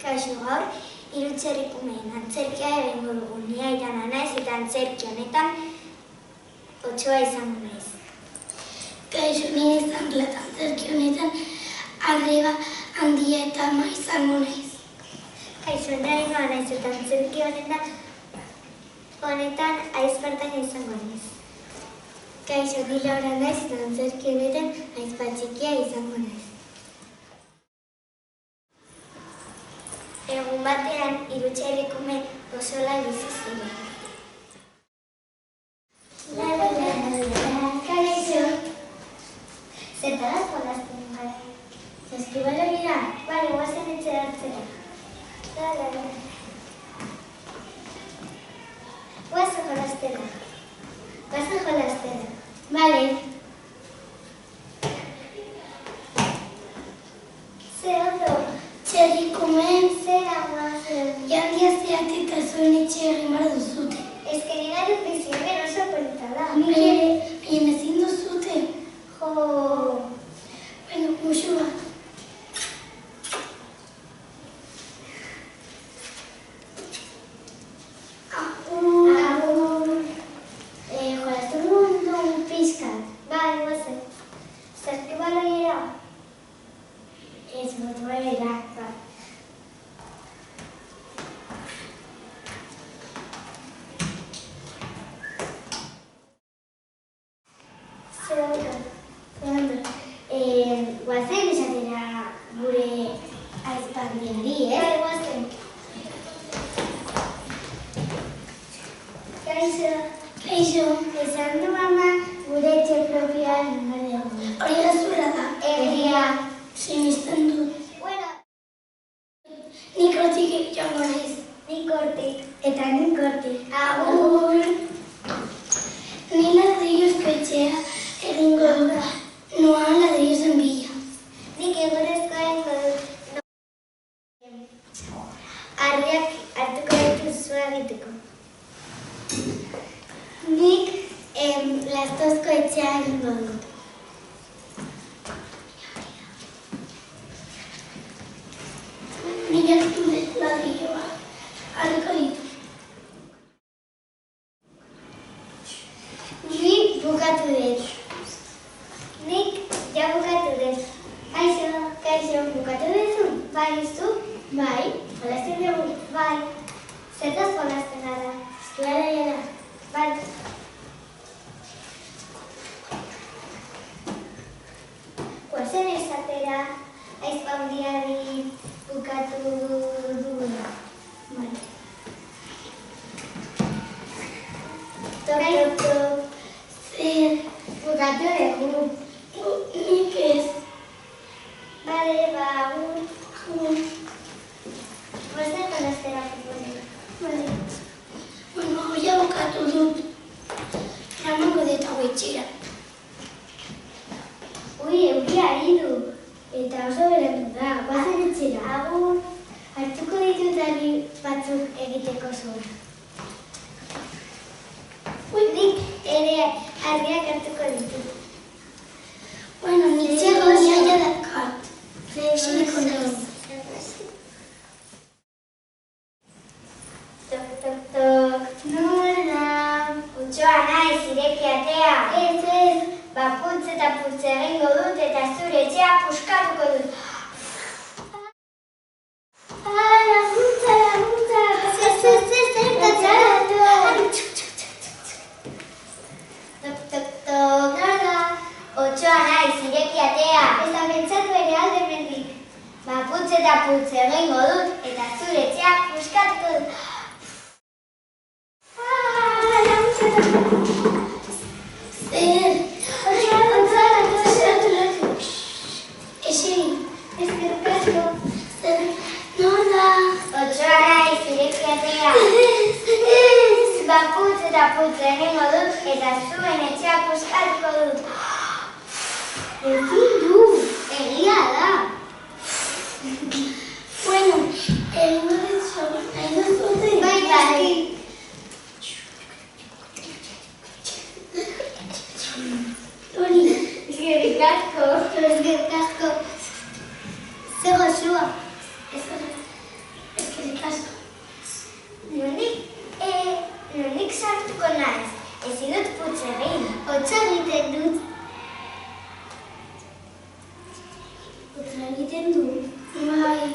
Kaixo gaur, Irutxerrikumeen antzerkia egingo dugu. Ni Aitana naiz eta antzerki honetan Otsoa izango naiz. Kaixo, ni Zanglata antzerki honetan Arreba, Handia eta Ama izango naiz. Kaixo, ni Ainhoa naiz eta antzerki honetan Aizpartana izango naiz. Kaixo, ni Laura naiz eta antzerki honetan Aizpatxikia izango naiz. Egun batean, Irutxerrikume osola bizi ziren. Kaixo! Zertara jolasten gara? Saskibaloira? Bale, guazen etxera hartzera. Guazen jolastera. Bale. Zer ondo? Txerrikumeen Zera guazen. jandia zeat eta zuen etxe egin behar duzute. Ez que nina dut bizioen oso polita da. Bien ezin duzute. Jo... Bueno, musua. Jolastu mundu pixkat. Bai, guazen. Saskibaloira? Ez futbolera. Zer ondo? Guazen esatera gure aizpandiari, ez? Bai, guazen. Kaixo, esan du mama gure etxe propioa egingo dugu. Hori da zuela da. Egia. Sinisten dut. Bueno, Nik hortik joango naiz. nik hortik eta nik hortik. Agur. Ni ladrillozko etxea egingo dut. Noa ladrillozen bila. Nik egurezkoa egingo dut. Harriak hartuko ditu zua egiteko. Nik lastozko etxea egingo dut. Nik hartu dut ladrilloa. Harriko ditu. Nik bukatu dut. Nik ja bukatu dut. Kaixo, bukatu duzu? Bai, zu? Bai. Jolasten dugu? Bai. Zertaz jolasten gara? Saskibaloira? Bai. Guazen esatera aizpandiari bukatu dugula. Bai. Tok. Zer. Bukatu dugu. Nik ez. Bale, agur. Agur. Guazen jolastera futbolera. Bale. Bueno, ja bukatu dut. Eramango dut hau etxera. Ui, euria ari du. Eta oso berandu da. Guazen etxera. Agur. Hartuko ditut ari batzuk egiteko zuen. Nik ere argiak hartuko ditut. Bueno, nik txego jaia dakat. Xiniko naiz. Tok. Nola? Otsoa naiz, ireki atea. Ez. Baputz eta putz egingo dut eta zure etxea puskatuko dut. Laguntza. Zer. Tok. Nola? Otsoa naiz, ireki atea. Ez da pentsatu ere alde mendik. Baputz eta putz egingo dut eta zure etxea puskatuko dut. Zer. Eseri. Eskerrik asko. Zer. Nola. Otsoa naiz, ireki atea. Baputz eta putz egingo dut eta zuen etxea puskatuko dut. Ezin du, egia da. Bueno, egingo dut zogu. Nahi duzute? Bai. Hori. Eskerrik asko. Zer goxua. sartuko naiz. Ezin dut putz egin. Hotza egiten dut. Hotza egiten du. Bai,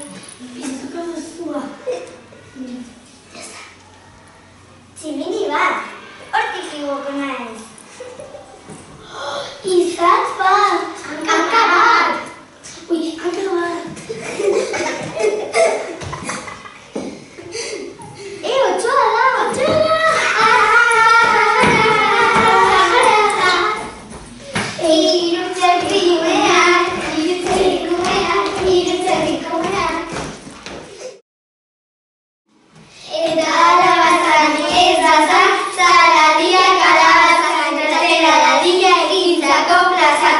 piztuko duzua. Tximini bat. Hortik igoko naiz. Izatz bat. Hanka bat. Ui, hanka bat. Otsoa da. Eta alabazan ezazan, zaradia kalabazan, txatera dadila egintzako plazak.